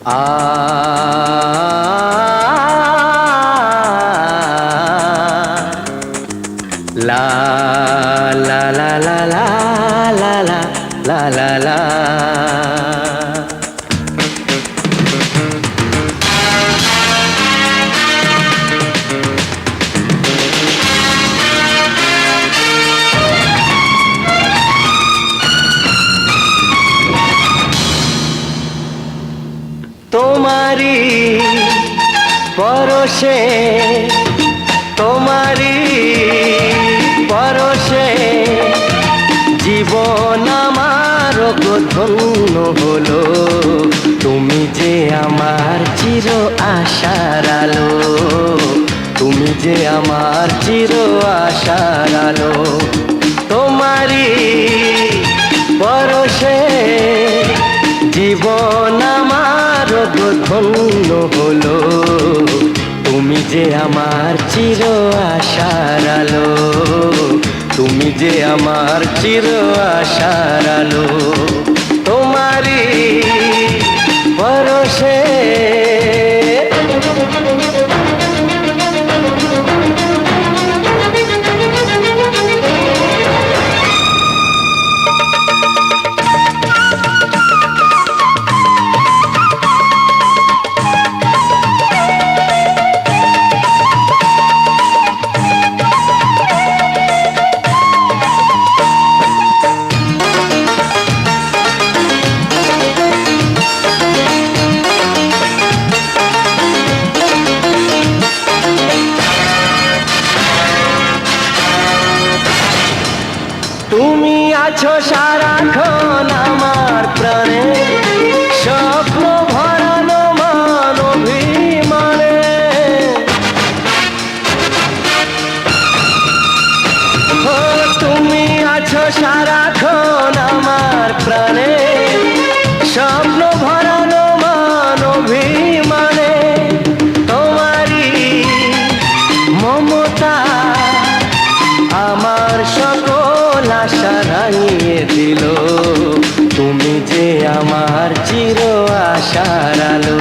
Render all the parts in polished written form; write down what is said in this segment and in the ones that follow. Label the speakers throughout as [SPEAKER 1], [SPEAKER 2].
[SPEAKER 1] আ লা লা লা লা লা লা লা লা লা লা। তোমারি পরশে, তোমারি পরশে জীবন আমার ধন্য হলো। তুমি যে আমার চির আশার আলো, তুমি যে আমার চির আশার আলো। তোমারি পরশে জীবন আমার ধন্য হলো। তুমি যে আমার চির আশার আলো, তুমি যে আমার চির আশার আলো। তোমারি পরশে তুমি আছো সারাক্ষণ আমার প্রাণে, স্বপ্ন ভরানো মান অভিমানে। ও তুমি আছো সারাক্ষণ আমার প্রাণে, স্বপ্ন ভরানো মান অভিমানে। তোমারই মমতা আমার সকল আশা রাঙিয়ে দিল। তুমি যে আমার চির আশার আলো,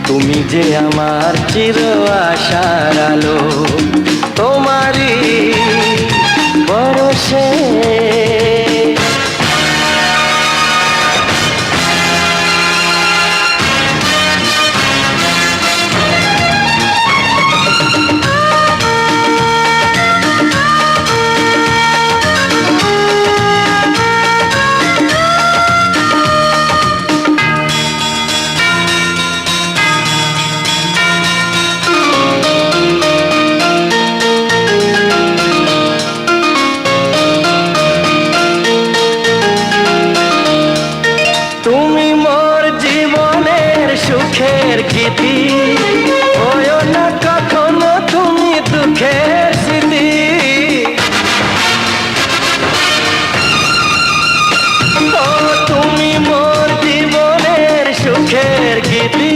[SPEAKER 1] তুমি যে আমার চির আশার আলো। তোমারি পরশে সুখের গীতি, হয়ো না কখনো তুমি দুঃখের স্মৃতি। ও তুমি মোর জীবনের সুখের গীতি,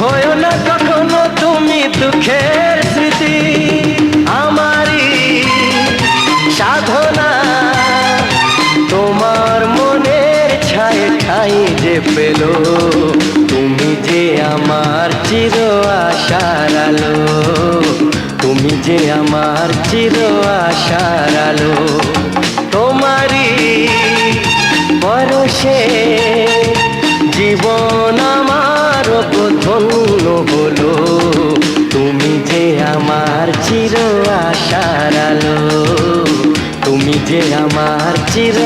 [SPEAKER 1] হয়ো না কখনো তুমি দুঃখের স্মৃতি। আমারই সাধনা তোমার মনের ছায় ঠাই যে পেল। তুমি যে আমার চির আশার আলো, তুমি যে আমার চির আশার আলো। তোমারি পরশে জীবন আমার ধন্য হলো। তুমি যে আমার চির আশার আলো, তুমি যে আমার চির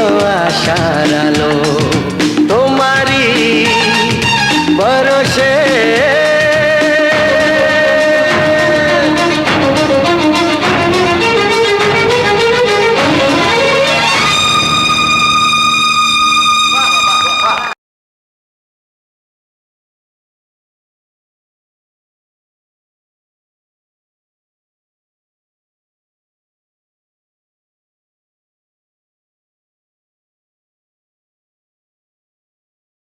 [SPEAKER 1] আশার আলো।